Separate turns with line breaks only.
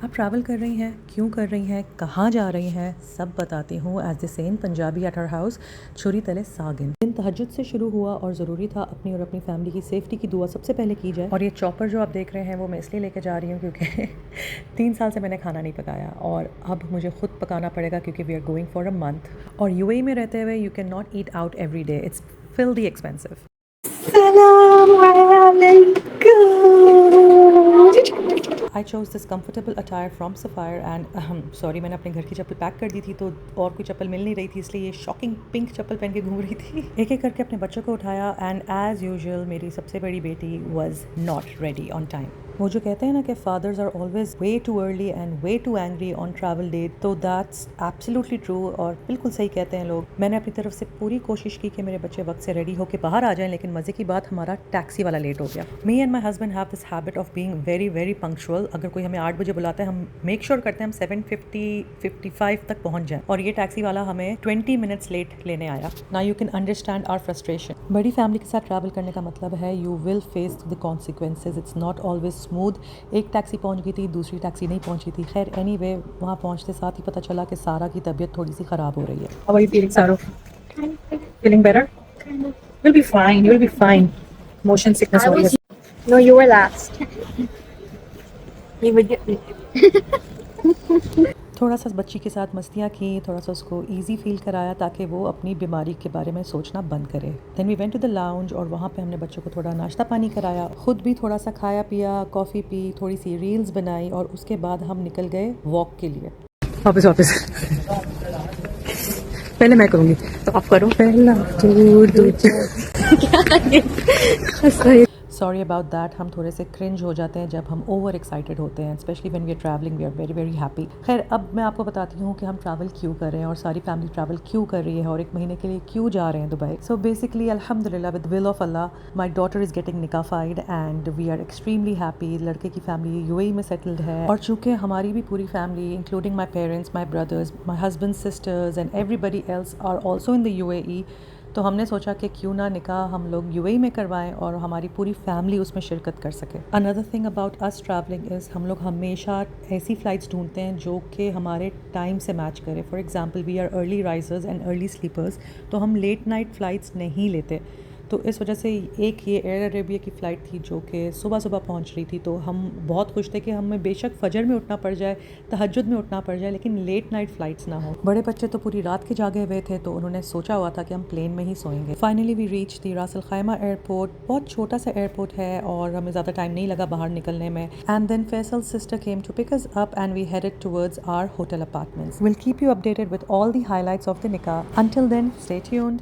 आप ट्रैवल कर रही हैं, क्यों कर रही हैं, कहाँ जा रही हैं, सब बताती हूँ। As the same Punjabi at her house, छुरी तले सागिन। दिन तहज्जुद से शुरू हुआ और ज़रूरी था अपनी और अपनी फैमिली की सेफ्टी की दुआ सबसे पहले की जाए। और ये चॉपर जो आप देख रहे हैं वो मैं इसलिए लेके जा रही हूँ क्योंकि 3 साल से मैंने खाना नहीं पकाया और अब मुझे खुद पकाना पड़ेगा क्योंकि we are going for a month. और यूएई में रहते हुए you can not eat out every day, it's filthy expensive. I chose this comfortable attire from Sapphire and sorry मैंने अपने घर की चप्पल पैक कर दी थी तो और कोई चप्पल मिल नहीं रही थी, इसलिए ये शॉकिंग पिंक चप्पल पहन के घूम रही थी। एक एक करके अपने बच्चों को उठाया एंड एज यूजुअल मेरी सबसे बड़ी बेटी was not ready on time। वो जो कहते हैं ना कि fathers are always way too early and way too angry on travel day, तो दैट्स एब्सोल्युटली ट्रू और बिल्कुल सही कहते हैं लोग। मैंने अपनी तरफ से पूरी कोशिश की कि मेरे बच्चे वक्त से रेडी होकर बाहर आ जाएं, लेकिन मज़े की बात हमारा टैक्सी वाला लेट हो गया। Me and my husband have this habit of being very very punctual. अगर कोई हमें 8 बजे बुलाता है हम मेक श्योर करते हैं हम 7:55 तक पहुंच जाएं, और ये टैक्सी वाला हमें 20 मिनट्स लेट लेने आया। Now you can understand our frustration. बड़ी फैमिली के साथ ट्रैवल करने का मतलब है you will face the consequences, it's not always smooth. एक टैक्सी पहुंच गई थी, दूसरी टैक्सी नहीं पहुंची थी। खैर एनीवे वहाँ पहुंचते साथ ही पता चला कि सारा की तबीयत थोड़ी सी ख़राब हो रही है।
How are you feeling, Saru? Feeling better? You'll be fine. You'll be fine. Motion sickness हो रही है.
No, you were last. You would get me.
थोड़ा सा बच्ची के साथ मस्तियाँ की, थोड़ा सा उसको इजी फील कराया ताकि वो अपनी बीमारी के बारे में सोचना बंद करे। Then we went to the lounge और वहाँ पे हमने बच्चों को थोड़ा नाश्ता पानी कराया, खुद भी थोड़ा सा खाया पिया, कॉफ़ी पी, थोड़ी सी रील्स बनाई और उसके बाद हम निकल गए वॉक के लिए।
वापस वापस. पहले मैं करूँगी तो आप करो. पहला दूर दूर.
सॉरी अबाउट दैट, हम थोड़े से क्रिंज हो जाते हैं जब हम ओवर एक्साइटेड होते हैं, especially when we are travelling we are very very happy. खैर अब मैं आपको बताती हूँ कि हम ट्रैवल क्यों कर रहे हैं और सारी फैमिली ट्रैवल क्यों कर रही है और 1 महीने के लिए क्यों जा रहे हैं दुबई। सो बेसिकली अल्हम्दुलिल्लाह विद विल ऑफ अल्लाह माई डॉटर इज़ गेटिंग निकाफाइड and we are extremely happy. लड़के की फैमिली यूएई में सेटल्ड है और चूँकि हमारी भी पूरी family including my parents, my brothers, my husband, sisters and everybody else are also in the UAE, तो हमने सोचा कि क्यों ना निकाह हम लोग यूएई में करवाएं और हमारी पूरी फैमिली उसमें शिरकत कर सके। Another thing about us travelling is हम लोग हमेशा ऐसी फ़्लाइट्स ढूंढते हैं जो कि हमारे टाइम से मैच करे। For example we are early risers and early sleepers, तो हम लेट नाइट फ़्लाइट्स नहीं लेते। तो इस वजह से एक ये एयर अरेबिया की फ़्लाइट थी जो कि सुबह सुबह पहुंच रही थी, तो हम बहुत खुश थे कि हमें बेशक फजर में उठना पड़ जाए, तहज्जुद में उठना पड़ जाए, लेकिन लेट नाइट फ़्लाइट्स ना हो। बड़े बच्चे तो पूरी रात के जागे हुए थे, तो उन्होंने सोचा हुआ था कि हम प्लेन में ही सोएंगे। फाइनली वी रीच दी रास अल खैमा एयरपोर्ट। बहुत छोटा सा एयरपोर्ट है और हमें ज़्यादा टाइम नहीं लगा बाहर निकलने में। And then Faisal sister came to pick us up and we headed towards our hotel apartments. Will keep you updated with all the highlights of the निकाह। Until then stay tuned.